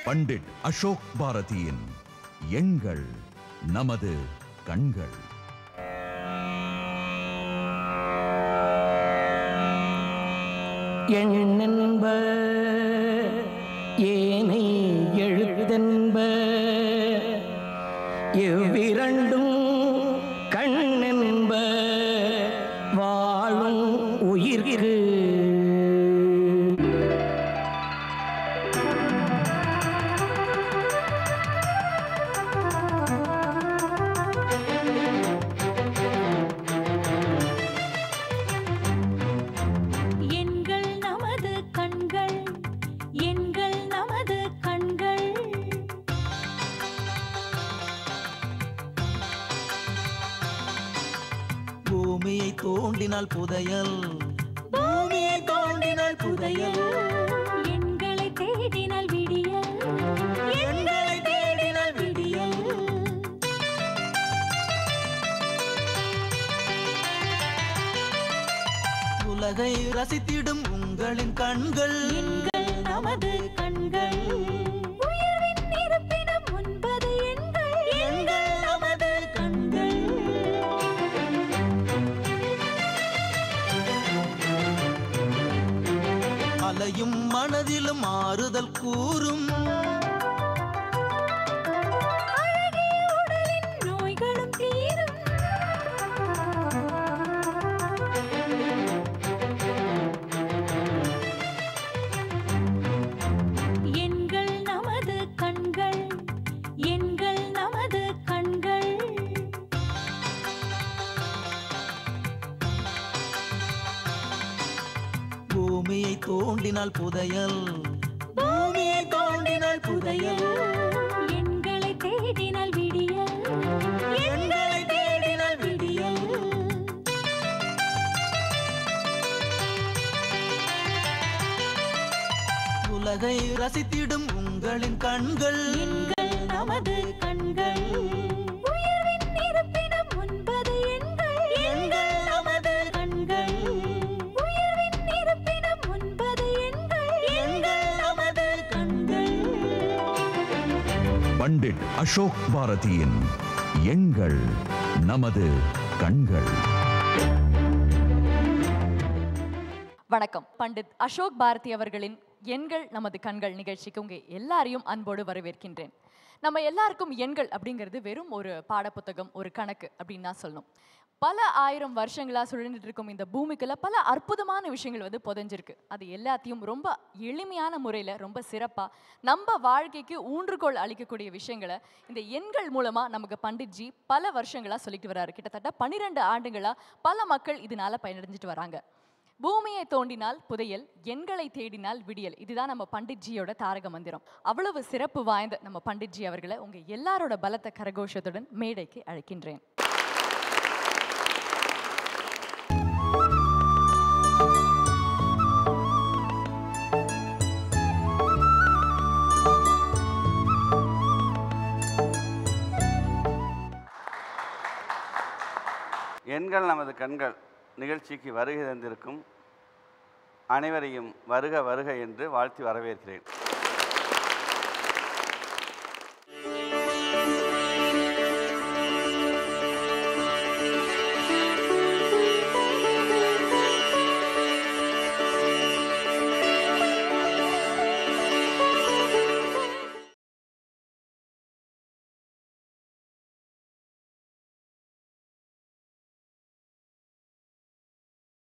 பண்டிட் அசோக் பாரதியின் எண்கள் நமது கண்கள். எண்ணென்ப ஏனை எழுதென்ப எவ்விரண்டும் கண்ணென்ப வாழும் உயிர்க்கு பூமியை தோண்டினால் புதையல், பூமியை தோண்டினால் புதையல், எண்களை தேடினால் விடியல், எண்களை தேடினால் விடியல். உலகை ரசித்திடும் உங்களின் கண்கள், எண்கள் நமது கண்கள். உயர்வின் இருப்பிடம் 9 எண்கள், எண்கள் நமது கண்கள். அலையும் மனதிலும் ஆறுதல் கூறும், அழகிய உடலின் நோய்களும் தீரும். எண்கள் நமது கண்கள், எண்கள் நமது கண்கள். பூமியை தோண்டினால் புதையல், பூமியை தோண்டினால் புதையல், எண்களை தேடினால் விடியல், எண்களை தேடினால் விடியல். உலகை ரசித்திடும் உங்களின் கண்கள், எண்கள் நமது கண்கள். உயர்வின் இருப்பிடம் 9 எண்கள், எண்கள் நமது கண்கள். உயர்வின் இருப்பிடம் 9 எண்கள், எண்கள் நமது கண்கள். பண்டிட் அசோக் பாரதியின் எண்கள் நமது கண்கள். வணக்கம். பண்டிட் அசோக் பாரதி அவர்களின் எண்கள் நமது கண்கள் நிகழ்ச்சிக்கு உங்க எல்லாரையும் அன்போடு வரவேற்கின்றேன். நம்ம எல்லாருக்கும் எண்கள் அப்படிங்கிறது வெறும் ஒரு பாடப்புத்தகம், ஒரு கணக்கு அப்படின்னு தான் சொல்லணும். பல ஆயிரம் வருஷங்களாக சுழன்றுட்டு இருக்கும் இந்த பூமிக்குள்ள பல அற்புதமான விஷயங்கள் வந்து புதைஞ்சிருக்கு. அது எல்லாத்தையும் ரொம்ப எளிமையான முறையில் ரொம்ப சிறப்பாக நம்ம வாழ்க்கைக்கு ஊன்றுகோல் அளிக்கக்கூடிய விஷயங்களை இந்த எண்கள் மூலமாக நமக்கு பண்டிட்ஜி பல வருஷங்களாக சொல்லிட்டு வர்றாரு. கிட்டத்தட்ட 12 ஆண்டுகளாக பல மக்கள் இதனால பயனடைஞ்சிட்டு வராங்க. பூமியை தோண்டினால் புதையல், எண்களை தேடினால் விடியல். இதுதான் நம்ம பண்டிட்ஜியோட தாரக மந்திரம். அவ்வளவு சிறப்பு வாய்ந்த நம்ம பண்டிட்ஜி அவர்களை உங்க எல்லாரோட பலத்த கரகோஷத்துடன் மேடைக்கு அழைக்கின்றேன். எண்கள் நமது கண்கள் நிகழ்ச்சிக்கு வருகை தந்திருக்கும் அனைவரையும் வருக வருக என்று வாழ்த்தி வரவேற்கிறேன்.